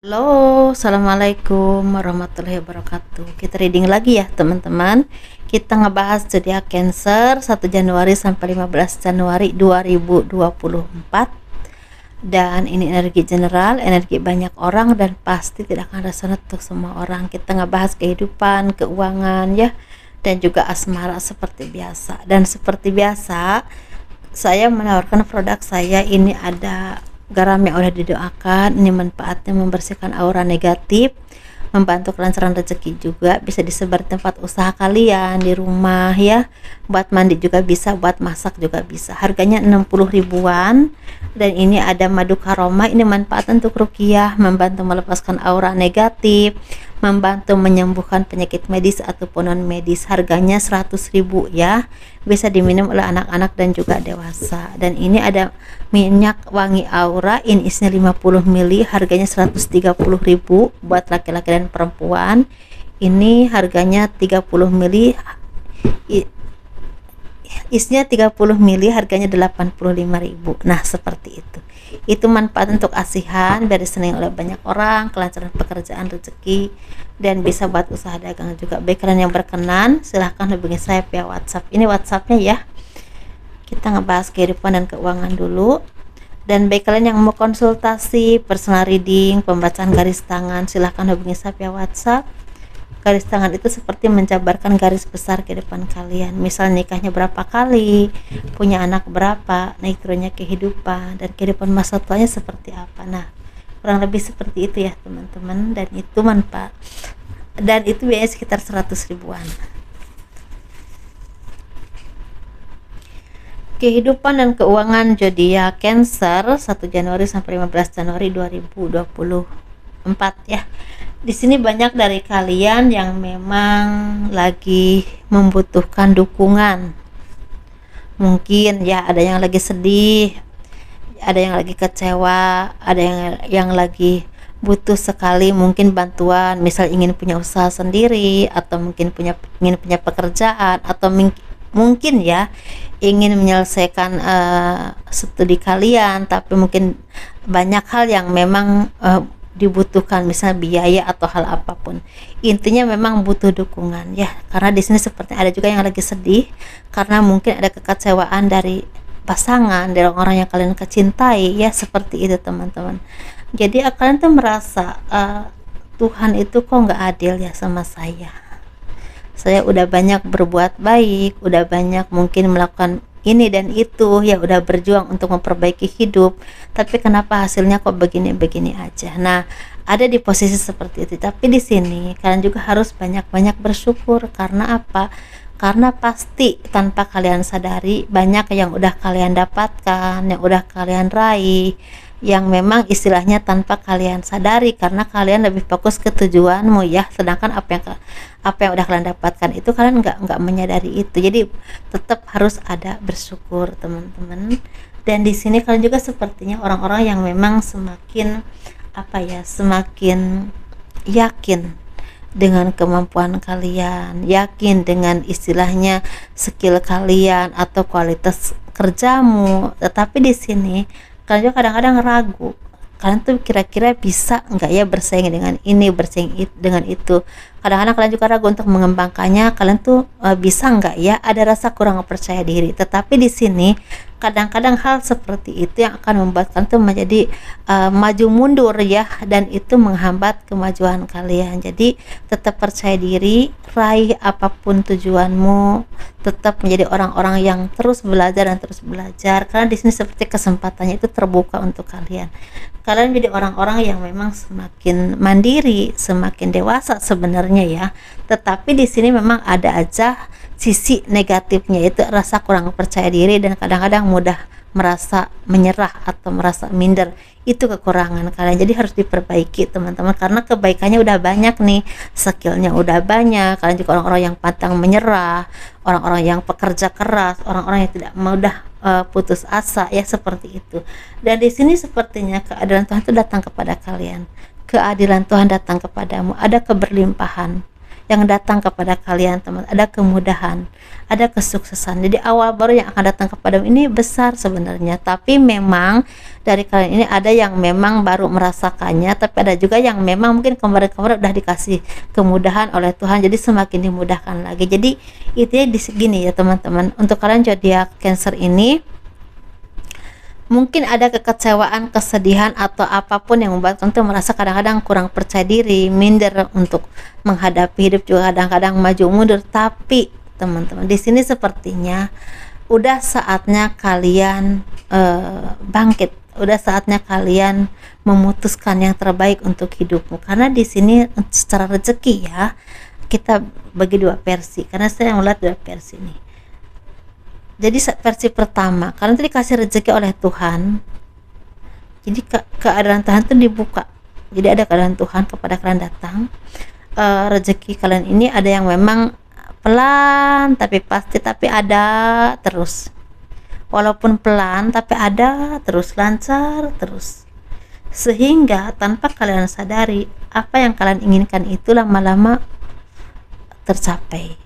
Halo, assalamualaikum warahmatullahi wabarakatuh. Kita reading lagi ya teman-teman. Kita ngebahas zodiak Cancer 1 Januari sampai 15 Januari 2024. Dan ini energi general, energi banyak orang dan pasti tidak akan resonate untuk semua orang. Kita ngebahas kehidupan, keuangan ya, dan juga asmara seperti biasa. Dan seperti biasa, saya menawarkan produk saya ini ada garam yang udah didoakan. Ini manfaatnya membersihkan aura negatif, membantu kelancaran rezeki juga, bisa disebar tempat usaha kalian di rumah ya, buat mandi juga bisa, buat masak juga bisa. Harganya 60 ribuan. Dan ini ada madu karoma, ini manfaat untuk ruqyah, membantu melepaskan aura negatif, membantu menyembuhkan penyakit medis ataupun non medis. Harganya 100 ribu ya, bisa diminum oleh anak-anak dan juga dewasa. Dan ini ada minyak wangi aura, ini isinya 50 ml, harganya 130 ribu buat laki-laki dan perempuan. Ini harganya 30 ml, isinya 30 ml, harganya 85 ribu. Nah seperti itu manfaat untuk asihan, biar disenangi oleh banyak orang, kelancaran pekerjaan, rezeki, dan bisa buat usaha dagang juga. Bagi kalian yang berkenan, silahkan hubungi saya via WhatsApp. Ini WhatsAppnya ya. Kita ngebahas kehidupan dan keuangan dulu. Dan bagi kalian yang mau konsultasi, personal reading, pembacaan garis tangan, silahkan hubungi saya via WhatsApp. Garis tangan itu seperti menjabarkan garis besar kehidupan kalian. Misal nikahnya berapa kali, punya anak berapa, naik turunnya kehidupan, dan kehidupan masa tuanya seperti apa. Nah, kurang lebih seperti itu ya teman-teman. Dan itu manfaat. Dan itu biayanya sekitar 100 ribuan. Kehidupan dan keuangan zodiak Cancer 1 Januari sampai 15 Januari 2024 ya. Di sini banyak dari kalian yang memang lagi membutuhkan dukungan. Mungkin ya ada yang lagi sedih, ada yang lagi kecewa, ada yang lagi butuh sekali mungkin bantuan, misal ingin punya usaha sendiri, atau mungkin ingin punya pekerjaan, atau mungkin ya ingin menyelesaikan studi kalian, tapi mungkin banyak hal yang memang dibutuhkan, misalnya biaya atau hal apapun. Intinya memang butuh dukungan ya, karena di sini seperti ada juga yang lagi sedih karena mungkin ada kekecewaan dari pasangan, dari orang yang kalian kecintai ya, seperti itu teman-teman. Jadi kalian tuh merasa Tuhan itu kok nggak adil ya sama saya udah banyak berbuat baik, udah banyak mungkin melakukan ini dan itu ya, udah berjuang untuk memperbaiki hidup, tapi kenapa hasilnya kok begini-begini aja. Nah, ada di posisi seperti itu. Tapi di sini kalian juga harus banyak-banyak bersyukur. Karena apa? Karena pasti tanpa kalian sadari banyak yang udah kalian dapatkan, yang udah kalian raih, yang memang istilahnya tanpa kalian sadari, karena kalian lebih fokus ke tujuanmu ya. Sedangkan apa yang udah kalian dapatkan itu kalian nggak menyadari itu. Jadi tetap harus ada bersyukur teman-teman. Dan di sini kalian juga sepertinya orang-orang yang memang semakin semakin yakin dengan kemampuan kalian, yakin dengan istilahnya skill kalian atau kualitas kerjamu. Tetapi di sini kalian juga kadang-kadang ragu, kalian tuh kira-kira bisa nggak ya bersaing dengan ini, bersaing dengan itu. Kadang-kadang kalian juga ragu untuk mengembangkannya, kalian tuh bisa nggak ya, ada rasa kurang percaya diri. Tetapi di sini kadang-kadang hal seperti itu yang akan membuat kalian tuh menjadi maju mundur ya, dan itu menghambat kemajuan kalian. Jadi tetap percaya diri, raih apapun tujuanmu, tetap menjadi orang-orang yang terus belajar dan terus belajar, karena di sini seperti kesempatannya itu terbuka untuk kalian. Kalian menjadi orang-orang yang memang semakin mandiri, semakin dewasa sebenarnya ya. Tetapi di sini memang ada aja sisi negatifnya, itu rasa kurang percaya diri dan kadang-kadang mudah merasa menyerah atau merasa minder. Itu kekurangan kalian, jadi harus diperbaiki teman-teman, karena kebaikannya udah banyak nih, skillnya udah banyak. Kalian juga orang-orang yang pantang menyerah, orang-orang yang pekerja keras, orang-orang yang tidak mudah putus asa ya, seperti itu. Dan di sini sepertinya keadilan Tuhan itu datang kepada kalian, keadilan Tuhan datang kepadamu, ada keberlimpahan yang datang kepada kalian teman, ada kemudahan, ada kesuksesan. Jadi awal baru yang akan datang kepadamu ini besar sebenarnya, tapi memang dari kalian ini ada yang memang baru merasakannya, tapi ada juga yang memang mungkin kemarin-kemarin udah dikasih kemudahan oleh Tuhan, jadi semakin dimudahkan lagi. Jadi itu ya di segini ya teman-teman, untuk kalian zodiak Cancer ini mungkin ada kekecewaan, kesedihan atau apapun yang membuat kamu tuh merasa kadang-kadang kurang percaya diri, minder untuk menghadapi hidup, juga kadang-kadang maju mundur. Tapi teman-teman, di sini sepertinya udah saatnya kalian bangkit, udah saatnya kalian memutuskan yang terbaik untuk hidupmu. Karena di sini secara rezeki ya, kita bagi dua versi, karena saya melihat dua versi nih. Jadi versi pertama, kalian tuh dikasih rezeki oleh Tuhan. Jadi keadaan Tuhan tuh dibuka. Jadi ada keadaan Tuhan kepada kalian datang. Rezeki kalian ini ada yang memang pelan tapi pasti, tapi ada terus. Walaupun pelan tapi ada terus, lancar terus. Sehingga tanpa kalian sadari, apa yang kalian inginkan itu lama-lama tercapai.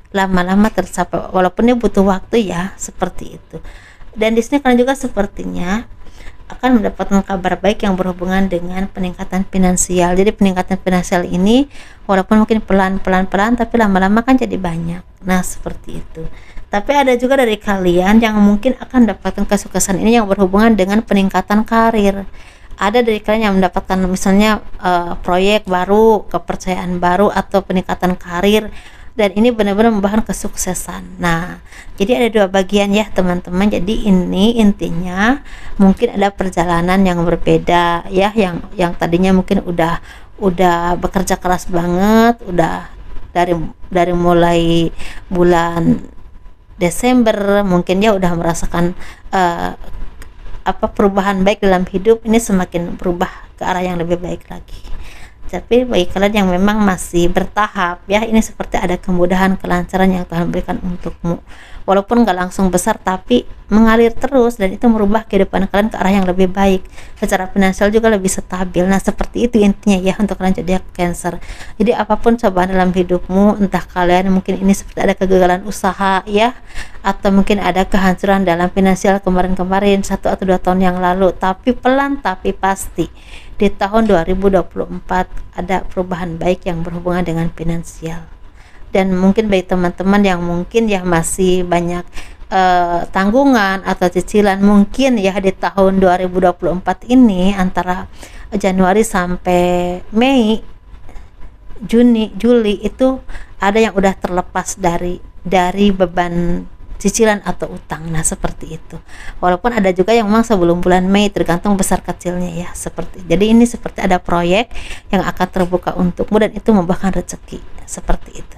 Lama-lama tercapai, walaupun dia butuh waktu ya, seperti itu. Dan di sini kalian juga sepertinya akan mendapatkan kabar baik yang berhubungan dengan peningkatan finansial. Jadi peningkatan finansial ini walaupun mungkin pelan-pelan tapi lama-lama kan jadi banyak. Nah seperti itu. Tapi ada juga dari kalian yang mungkin akan mendapatkan kesuksesan ini yang berhubungan dengan peningkatan karir. Ada dari kalian yang mendapatkan misalnya proyek baru, kepercayaan baru, atau peningkatan karir, dan ini benar-benar membawakan kesuksesan. Nah, jadi ada dua bagian ya teman-teman. Jadi ini intinya mungkin ada perjalanan yang berbeda ya, yang tadinya mungkin udah bekerja keras banget, udah dari mulai bulan Desember mungkin dia udah merasakan perubahan baik dalam hidup, ini semakin berubah ke arah yang lebih baik lagi. Tapi bagi kalian yang memang masih bertahap ya, ini seperti ada kemudahan, kelancaran yang Tuhan berikan untukmu, walaupun gak langsung besar tapi mengalir terus, dan itu merubah kehidupan kalian ke arah yang lebih baik. Secara finansial juga lebih stabil. Nah seperti itu intinya ya untuk kalian zodiak Cancer. Jadi apapun cobaan dalam hidupmu, entah kalian mungkin ini seperti ada kegagalan usaha ya, atau mungkin ada kehancuran dalam finansial kemarin-kemarin 1 atau 2 tahun yang lalu, tapi pelan tapi pasti di tahun 2024 ada perubahan baik yang berhubungan dengan finansial. Dan mungkin bagi teman-teman yang mungkin ya masih banyak tanggungan atau cicilan, mungkin ya di tahun 2024 ini antara Januari sampai Mei, Juni, Juli itu ada yang udah terlepas dari beban cicilan atau utang. Nah seperti itu. Walaupun ada juga yang memang sebelum bulan Mei, tergantung besar kecilnya ya, seperti. Jadi ini seperti ada proyek yang akan terbuka untukmu, dan itu membawakan rezeki, seperti itu.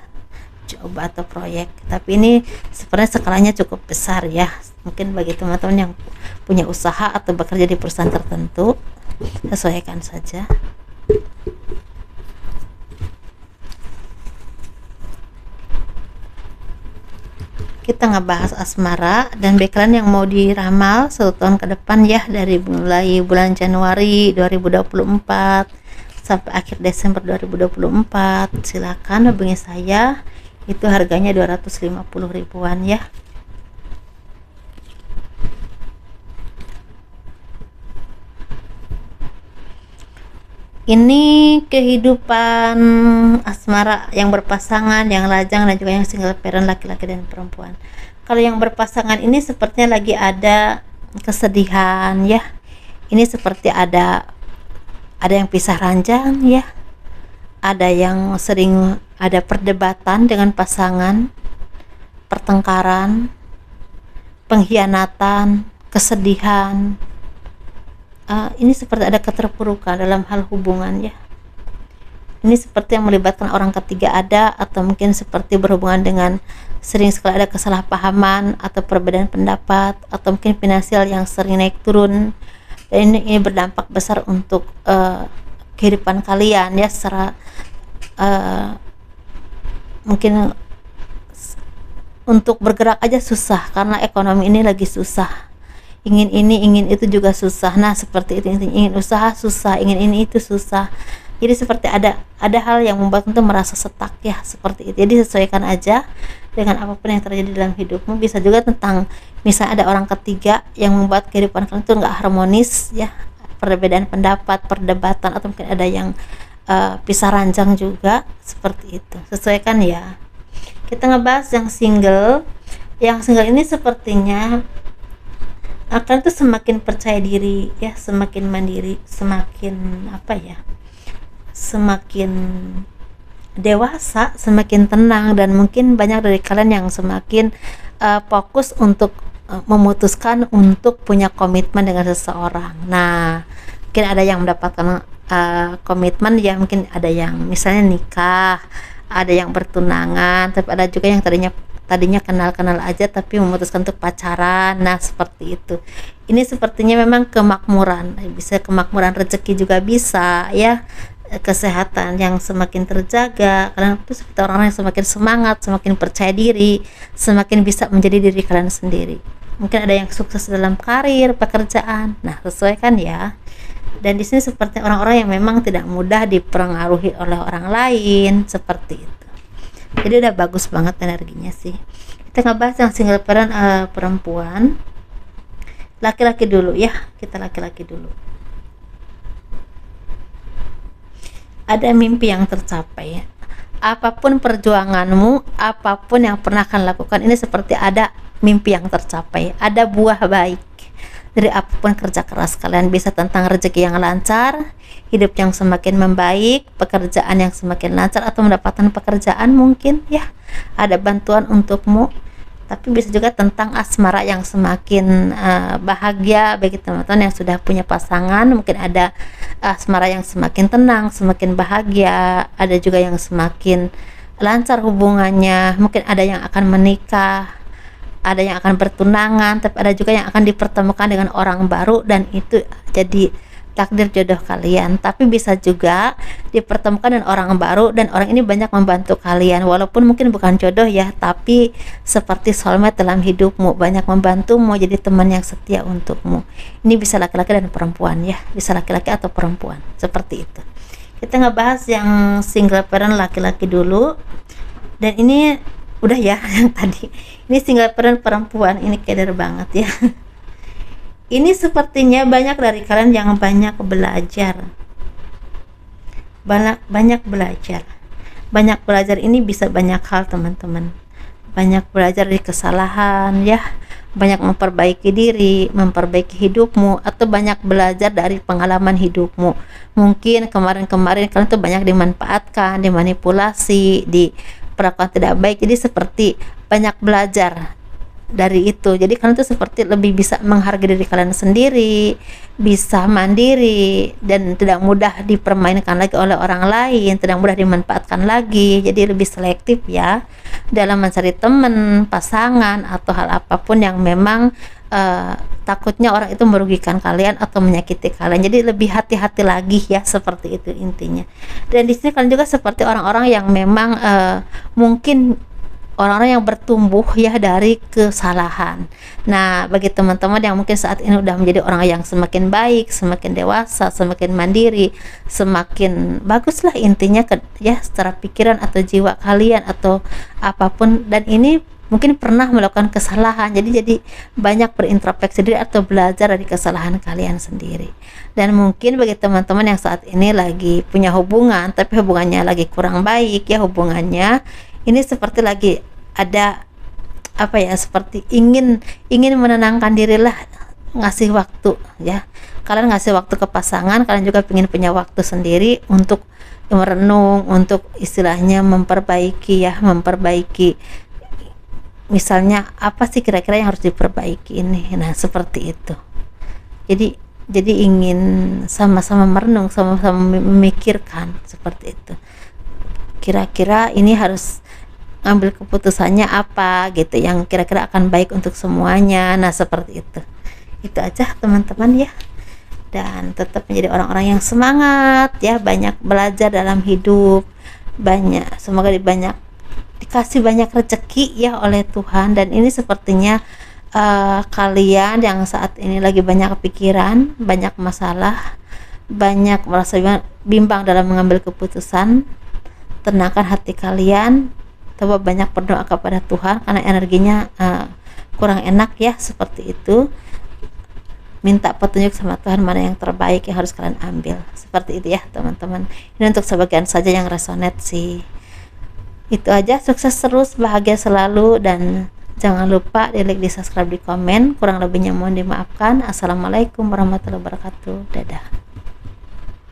Coba atau proyek, tapi ini sebenarnya skalanya cukup besar ya. Mungkin bagi teman-teman yang punya usaha atau bekerja di perusahaan tertentu, sesuaikan saja. Kita ngebahas asmara, dan bagi kalian yang mau diramal 1 tahun ke depan ya, dari mulai bulan Januari 2024 sampai akhir Desember 2024, silakan hubungi saya. Itu harganya 250 ribuan ya. Ini kehidupan asmara yang berpasangan, yang lajang, dan juga yang single parent, laki-laki dan perempuan. Kalau yang berpasangan ini sepertinya lagi ada kesedihan ya. Ini seperti ada yang pisah ranjang ya. Ada yang sering ada perdebatan dengan pasangan, pertengkaran, pengkhianatan, kesedihan. Ini seperti ada keterpurukan dalam hal hubungan ya. Ini seperti yang melibatkan orang ketiga ada, atau mungkin seperti berhubungan dengan sering sekali ada kesalahpahaman atau perbedaan pendapat, atau mungkin finansial yang sering naik turun. Dan ini berdampak besar untuk kehidupan kalian ya, secara mungkin untuk bergerak aja susah karena ekonomi ini lagi susah. Ingin ini ingin itu juga susah. Nah seperti itu, ingin usaha susah, ingin ini itu susah. Jadi seperti ada hal yang membuat itu merasa stuck ya, seperti itu. Jadi sesuaikan aja dengan apapun yang terjadi dalam hidupmu. Bisa juga tentang misalnya ada orang ketiga yang membuat kehidupan kalian itu nggak harmonis ya, perbedaan pendapat, perdebatan, atau mungkin ada yang pisah ranjang juga, seperti itu. Sesuaikan ya. Kita ngebahas yang single. Yang single ini sepertinya akan tuh semakin percaya diri ya, semakin mandiri, semakin apa ya, semakin dewasa, semakin tenang, dan mungkin banyak dari kalian yang semakin fokus untuk memutuskan untuk punya komitmen dengan seseorang. Nah, mungkin ada yang mendapatkan komitmen ya, mungkin ada yang misalnya nikah, ada yang bertunangan, tapi ada juga yang tadinya kenal-kenal aja tapi memutuskan untuk pacaran. Nah, seperti itu. Ini sepertinya memang kemakmuran, bisa kemakmuran rezeki juga bisa ya, kesehatan yang semakin terjaga. Kalian itu seperti orang-orang yang semakin semangat, semakin percaya diri, semakin bisa menjadi diri kalian sendiri. Mungkin ada yang sukses dalam karir, pekerjaan. Nah, sesuaikan ya. Dan di sini seperti orang-orang yang memang tidak mudah dipengaruhi oleh orang lain, seperti itu. Jadi udah bagus banget energinya sih. Kita ngebahas yang single parent perempuan. Laki-laki dulu ya, kita laki-laki dulu. Ada mimpi yang tercapai ya. Apapun perjuanganmu, apapun yang pernah kalian lakukan, ini seperti ada mimpi yang tercapai, ada buah baik dari apapun kerja keras kalian. Bisa tentang rezeki yang lancar, hidup yang semakin membaik, pekerjaan yang semakin lancar, atau mendapatkan pekerjaan mungkin ya, ada bantuan untukmu. Tapi bisa juga tentang asmara yang semakin bahagia bagi teman-teman yang sudah punya pasangan. Mungkin ada asmara yang semakin tenang, semakin bahagia. Ada juga yang semakin lancar hubungannya. Mungkin ada yang akan menikah, ada yang akan bertunangan, tapi ada juga yang akan dipertemukan dengan orang baru, dan itu jadi takdir jodoh kalian. Tapi bisa juga dipertemukan dengan orang baru, dan orang ini banyak membantu kalian, walaupun mungkin bukan jodoh ya, tapi seperti soulmate dalam hidupmu, banyak membantumu, jadi teman yang setia untukmu. Ini bisa laki-laki dan perempuan ya, bisa laki-laki atau perempuan, seperti itu. Kita ngebahas yang single parent laki-laki dulu, dan ini udah ya yang tadi. Ini single parent perempuan, ini keder banget ya. Ini sepertinya banyak dari kalian yang banyak belajar. Banyak belajar. Banyak belajar ini bisa banyak hal, teman-teman. Banyak belajar dari kesalahan ya. Banyak memperbaiki diri, memperbaiki hidupmu, atau banyak belajar dari pengalaman hidupmu. Mungkin kemarin-kemarin kalian tuh banyak dimanfaatkan, dimanipulasi, diperlakukan tidak baik. Jadi seperti banyak belajar dari itu. Jadi kalian tuh seperti lebih bisa menghargai diri kalian sendiri, bisa mandiri, dan tidak mudah dipermainkan lagi oleh orang lain, tidak mudah dimanfaatkan lagi. Jadi lebih selektif ya dalam mencari teman, pasangan, atau hal apapun yang memang takutnya orang itu merugikan kalian atau menyakiti kalian. Jadi lebih hati-hati lagi ya, seperti itu intinya. Dan di sini kalian juga seperti orang-orang yang memang mungkin orang-orang yang bertumbuh ya dari kesalahan. Nah, bagi teman-teman yang mungkin saat ini udah menjadi orang yang semakin baik, semakin dewasa, semakin mandiri, semakin baguslah intinya ya, secara pikiran atau jiwa kalian atau apapun. Dan ini mungkin pernah melakukan kesalahan, jadi banyak berintrospeksi diri atau belajar dari kesalahan kalian sendiri. Dan mungkin bagi teman-teman yang saat ini lagi punya hubungan tapi hubungannya lagi kurang baik ya, hubungannya ini seperti lagi ada apa ya, seperti ingin menenangkan diri lah, ngasih waktu ya. Kalian ngasih waktu ke pasangan, kalian juga ingin punya waktu sendiri untuk merenung, untuk istilahnya memperbaiki misalnya apa sih kira-kira yang harus diperbaiki ini. Nah, seperti itu. Jadi ingin sama-sama merenung, sama-sama memikirkan seperti itu. Kira-kira ini harus ngambil keputusannya apa gitu yang kira-kira akan baik untuk semuanya. Nah, seperti itu aja teman-teman ya. Dan tetap menjadi orang-orang yang semangat ya, banyak belajar dalam hidup, semoga dikasih banyak rezeki ya oleh Tuhan. Dan ini sepertinya kalian yang saat ini lagi banyak pikiran, banyak masalah, banyak merasa bimbang dalam mengambil keputusan, tenangkan hati kalian, coba banyak berdoa kepada Tuhan karena energinya kurang enak ya, seperti itu. Minta petunjuk sama Tuhan mana yang terbaik yang harus kalian ambil, seperti itu ya teman-teman. Ini untuk sebagian saja yang resonate sih. Itu aja, sukses terus, bahagia selalu, dan jangan lupa di like, di subscribe, di komen. Kurang lebihnya mohon dimaafkan. Assalamualaikum warahmatullahi wabarakatuh. Dadah.